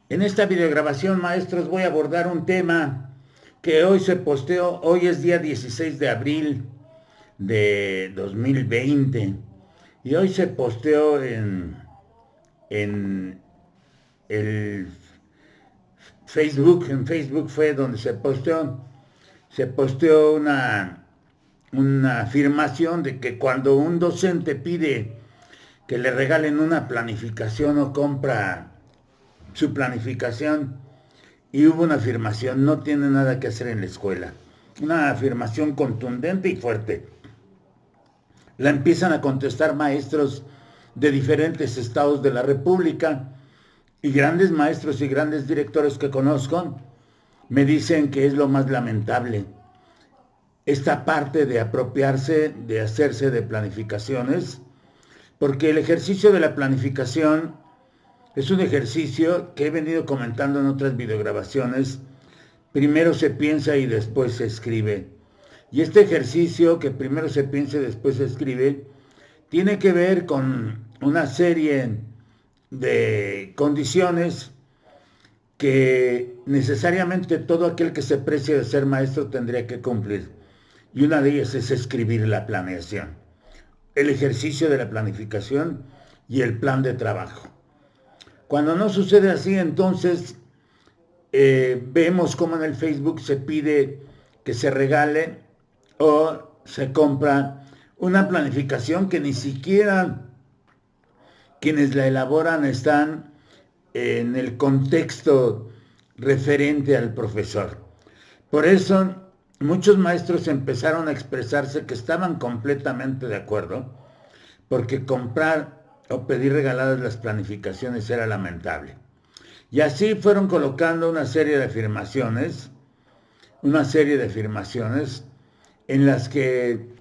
En esta videograbación, maestros, voy a abordar un tema que hoy se posteó. Hoy es día 16 de abril de 2020 y hoy se posteó en el Facebook. En Facebook fue donde se posteó una afirmación de que cuando un docente pide que le regalen una planificación o compra su planificación, y hubo una afirmación: no tiene nada que hacer en la escuela. Una afirmación contundente y fuerte. La empiezan a contestar maestros de diferentes estados de la República, y grandes maestros y grandes directores que conozco me dicen que es lo más lamentable esta parte de apropiarse, de hacerse de planificaciones, porque el ejercicio de la planificación es un ejercicio que he venido comentando en otras videograbaciones. Primero se piensa y después se escribe. Y este ejercicio, que primero se piensa y después se escribe, tiene que ver con una serie de condiciones que necesariamente todo aquel que se precie de ser maestro tendría que cumplir. Y una de ellas es escribir la planeación, el ejercicio de la planificación y el plan de trabajo. Cuando no sucede así, entonces vemos cómo en el Facebook se pide que se regale o se compra una planificación que ni siquiera quienes la elaboran están en el contexto referente al profesor. Por eso muchos maestros empezaron a expresarse que estaban completamente de acuerdo, porque comprar o pedir regaladas las planificaciones era lamentable. Y así fueron colocando una serie de afirmaciones en las que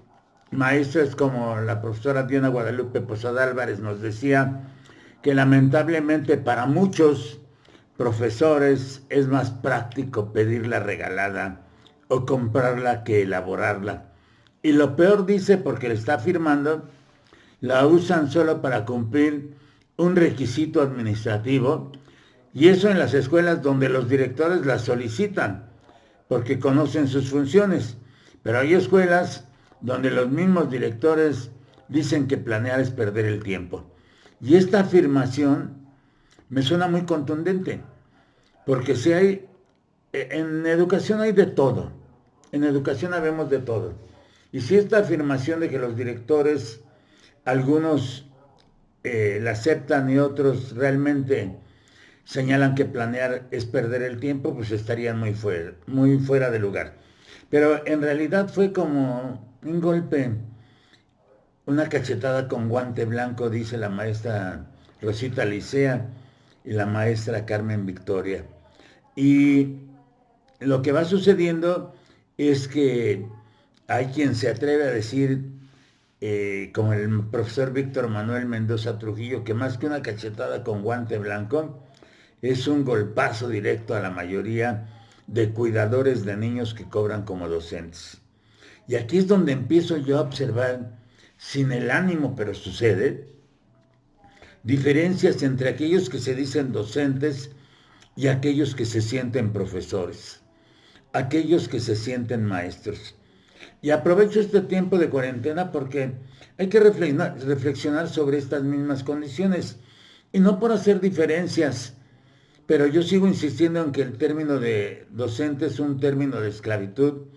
maestras como la profesora Diana Guadalupe Posada Álvarez nos decía que lamentablemente para muchos profesores es más práctico pedirla regalada o comprarla que elaborarla. Y lo peor, dice, porque le está afirmando, la usan solo para cumplir un requisito administrativo, y eso en las escuelas donde los directores la solicitan, porque conocen sus funciones. Pero hay escuelas donde los mismos directores dicen que planear es perder el tiempo. Y esta afirmación me suena muy contundente, porque si hay, en educación hay de todo, en educación habemos de todo. Y si esta afirmación de que los directores, algunos la aceptan y otros realmente señalan que planear es perder el tiempo, pues estarían muy fuera de lugar. Pero en realidad fue como un golpe, una cachetada con guante blanco, dice la maestra Rosita Licea y la maestra Carmen Victoria. Y lo que va sucediendo es que hay quien se atreve a decir, como el profesor Víctor Manuel Mendoza Trujillo, que más que una cachetada con guante blanco, es un golpazo directo a la mayoría de cuidadores de niños que cobran como docentes. Y aquí es donde empiezo yo a observar, sin el ánimo, pero sucede, diferencias entre aquellos que se dicen docentes y aquellos que se sienten profesores, aquellos que se sienten maestros. Y aprovecho este tiempo de cuarentena porque hay que reflexionar sobre estas mismas condiciones, y no por hacer diferencias, pero yo sigo insistiendo en que el término de docente es un término de esclavitud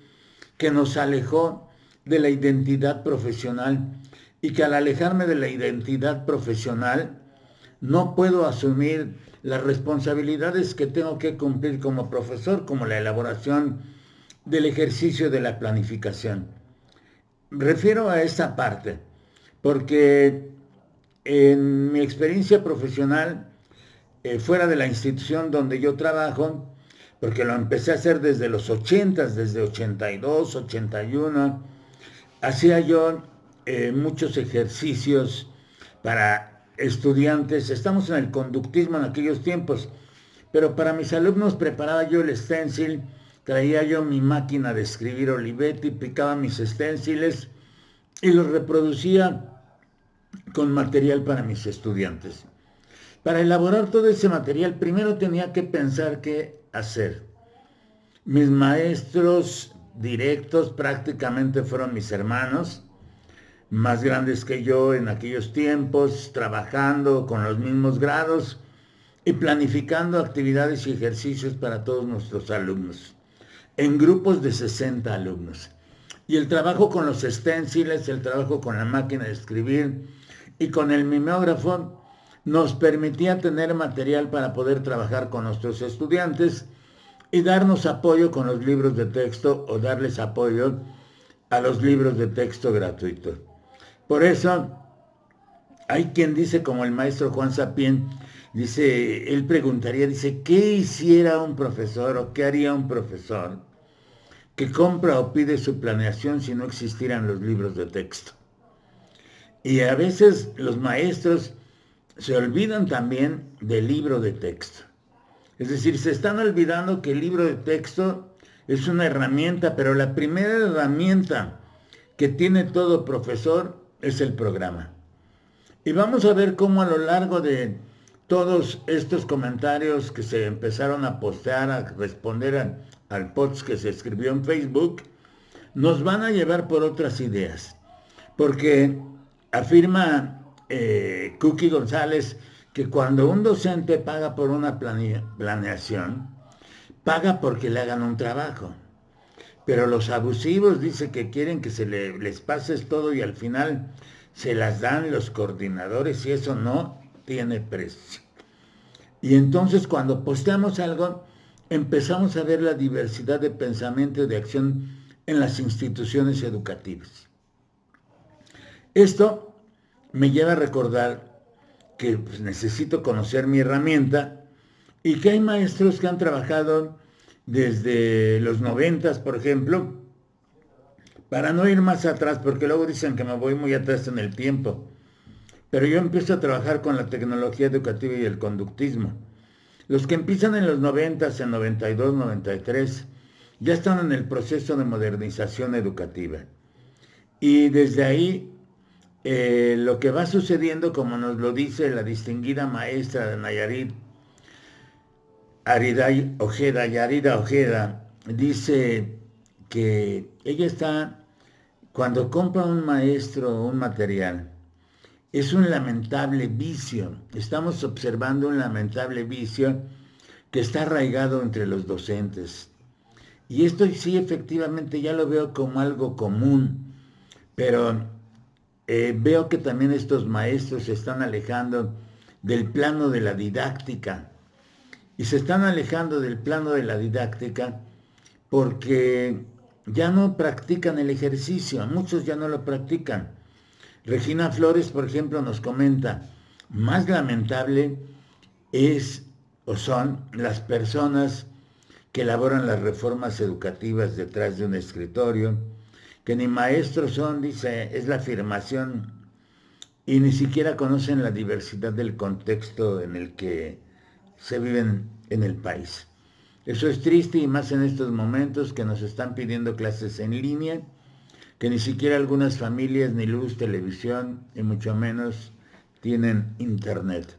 que nos alejó de la identidad profesional, y que al alejarme de la identidad profesional no puedo asumir las responsabilidades que tengo que cumplir como profesor, como la elaboración del ejercicio de la planificación. Refiero a esa parte porque en mi experiencia profesional, fuera de la institución donde yo trabajo, porque lo empecé a hacer desde los 80, desde 82, 81, hacía yo muchos ejercicios para estudiantes. Estamos en el conductismo en aquellos tiempos, pero para mis alumnos preparaba yo el stencil, traía yo mi máquina de escribir Olivetti, picaba mis stenciles y los reproducía con material para mis estudiantes. Para elaborar todo ese material, primero tenía que pensar qué hacer. Mis maestros directos prácticamente fueron mis hermanos, más grandes que yo en aquellos tiempos, trabajando con los mismos grados y planificando actividades y ejercicios para todos nuestros alumnos, en grupos de 60 alumnos. Y el trabajo con los esténciles, el trabajo con la máquina de escribir y con el mimeógrafo nos permitía tener material para poder trabajar con nuestros estudiantes y darnos apoyo con los libros de texto o darles apoyo a los libros de texto gratuitos. Por eso, hay quien dice, como el maestro Juan Sapien, dice, él preguntaría, dice, ¿qué hiciera un profesor o qué haría un profesor que compra o pide su planeación si no existieran los libros de texto? Y a veces los maestros se olvidan también del libro de texto. Es decir, se están olvidando que el libro de texto es una herramienta, pero la primera herramienta que tiene todo profesor es el programa. Y vamos a ver cómo a lo largo de todos estos comentarios que se empezaron a postear, a responder al post que se escribió en Facebook, nos van a llevar por otras ideas. Porque afirma Cookie González que cuando un docente paga por una planeación, paga porque le hagan un trabajo. Pero los abusivos dice que quieren que les pases todo y al final se las dan los coordinadores y eso no tiene precio. Y entonces cuando posteamos algo, empezamos a ver la diversidad de pensamiento y de acción en las instituciones educativas. Esto me lleva a recordar que pues, necesito conocer mi herramienta y que hay maestros que han trabajado desde los 90, por ejemplo, para no ir más atrás, porque luego dicen que me voy muy atrás en el tiempo. Pero yo empiezo a trabajar con la tecnología educativa y el conductismo. Los que empiezan en los 90, en 92, 93, ya están en el proceso de modernización educativa. Y desde ahí, lo que va sucediendo, como nos lo dice la distinguida maestra de Nayarit, Yarida Ojeda, dice que ella está, cuando compra un maestro un material, es un lamentable vicio. Estamos observando un lamentable vicio que está arraigado entre los docentes. Y esto sí, efectivamente, ya lo veo como algo común, pero veo que también estos maestros se están alejando del plano de la didáctica. Y se están alejando del plano de la didáctica porque ya no practican el ejercicio, muchos ya no lo practican. Regina Flores, por ejemplo, nos comenta, más lamentable es o son las personas que elaboran las reformas educativas detrás de un escritorio, que ni maestros son, dice, es la afirmación, y ni siquiera conocen la diversidad del contexto en el que se viven en el país. Eso es triste y más en estos momentos que nos están pidiendo clases en línea, que ni siquiera algunas familias ni luz, televisión y mucho menos tienen internet.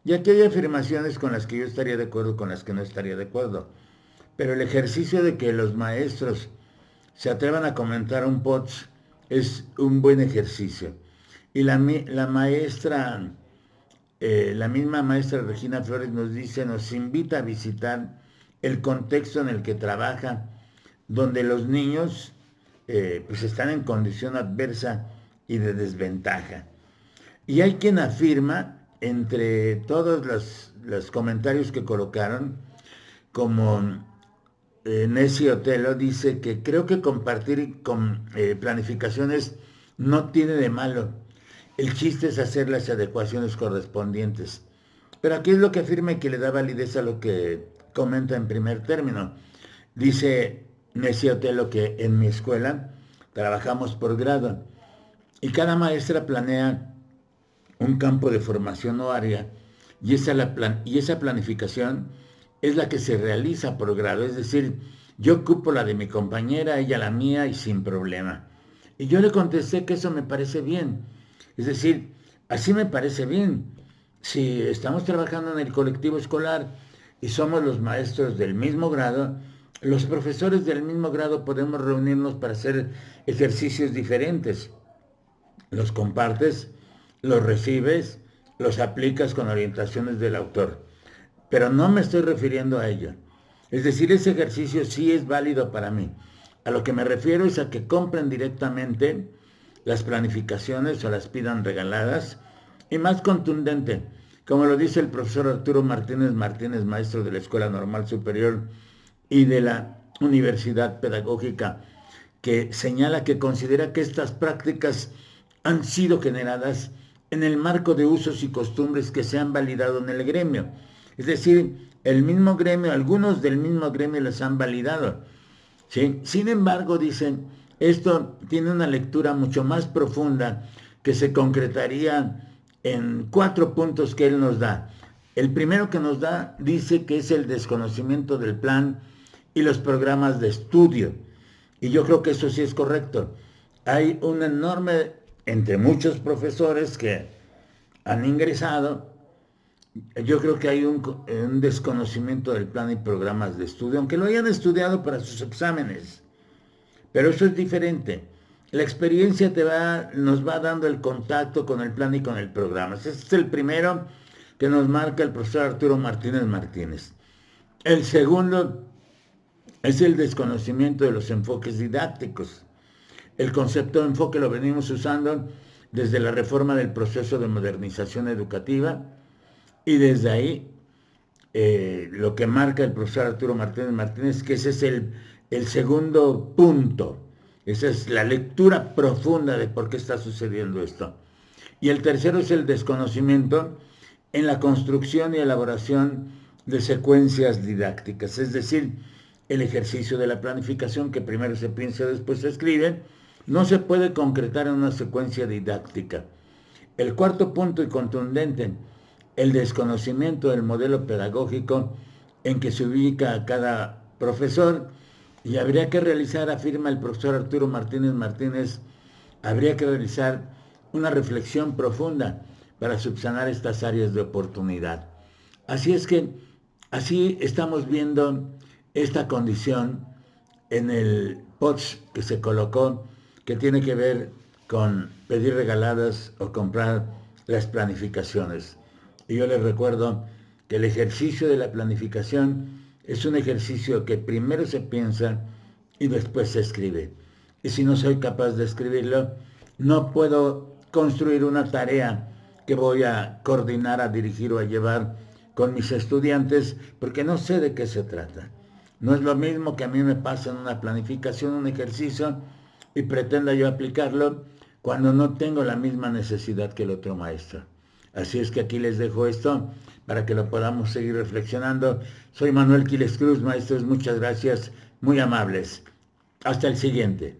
Y aquí hay afirmaciones con las que yo estaría de acuerdo, con las que no estaría de acuerdo. Pero el ejercicio de que los maestros se atrevan a comentar un post es un buen ejercicio. Y la misma maestra Regina Flores nos dice, nos invita a visitar el contexto en el que trabaja, donde los niños pues están en condición adversa y de desventaja. Y hay quien afirma, entre todos los comentarios que colocaron, como Nessie Otelo, dice que creo que compartir con planificaciones no tiene de malo. El chiste es hacer las adecuaciones correspondientes. Pero aquí es lo que afirma y que le da validez a lo que comenta en primer término. Dice Nessie Otelo que en mi escuela trabajamos por grado y cada maestra planea un campo de formación o área y esa planificación es la que se realiza por grado. Es decir, yo ocupo la de mi compañera, ella la mía y sin problema. Y yo le contesté que eso me parece bien. Es decir, así me parece bien. si estamos trabajando en el colectivo escolar y somos los maestros del mismo grado, los profesores del mismo grado podemos reunirnos para hacer ejercicios diferentes. Los compartes, los recibes, los aplicas con orientaciones del autor. Pero no me estoy refiriendo a ello. Es decir, ese ejercicio sí es válido para mí. A lo que me refiero es a que compren directamente las planificaciones o las pidan regaladas. Y más contundente, como lo dice el profesor Arturo Martínez Martínez, maestro de la Escuela Normal Superior y de la Universidad Pedagógica, que señala que considera que estas prácticas han sido generadas en el marco de usos y costumbres que se han validado en el gremio. Es decir, el mismo gremio, algunos del mismo gremio las han validado. ¿Sí? Sin embargo, dicen, esto tiene una lectura mucho más profunda que se concretaría en 4 puntos que él nos da. El primero que nos da dice que es el desconocimiento del plan y los programas de estudio. Y yo creo que eso sí es correcto. Hay un enorme, entre muchos profesores que han ingresado, yo creo que hay un desconocimiento del plan y programas de estudio, aunque lo hayan estudiado para sus exámenes. Pero eso es diferente. La experiencia nos va dando el contacto con el plan y con el programa. Ese es el primero que nos marca el profesor Arturo Martínez Martínez. El segundo es el desconocimiento de los enfoques didácticos. El concepto de enfoque lo venimos usando desde la reforma del proceso de modernización educativa y desde ahí lo que marca el profesor Arturo Martínez Martínez, que ese es el segundo punto. Esa es la lectura profunda de por qué está sucediendo esto. Y el tercero es el desconocimiento en la construcción y elaboración de secuencias didácticas, es decir, el ejercicio de la planificación, que primero se piensa, después se escribe, no se puede concretar en una secuencia didáctica. El cuarto punto y contundente, el desconocimiento del modelo pedagógico en que se ubica a cada profesor, y habría que realizar, afirma el profesor Arturo Martínez Martínez, habría que realizar una reflexión profunda para subsanar estas áreas de oportunidad. Así es que, así estamos viendo esta condición en el post que se colocó, que tiene que ver con pedir regaladas o comprar las planificaciones. Y yo les recuerdo que el ejercicio de la planificación es un ejercicio que primero se piensa y después se escribe. Y si no soy capaz de escribirlo, no puedo construir una tarea que voy a coordinar, a dirigir o a llevar con mis estudiantes, porque no sé de qué se trata. No es lo mismo que a mí me pasa en una planificación, un ejercicio, y pretenda yo aplicarlo cuando no tengo la misma necesidad que el otro maestro. Así es que aquí les dejo esto para que lo podamos seguir reflexionando. Soy Manuel Quiles Cruz, maestros, muchas gracias, muy amables. Hasta el siguiente.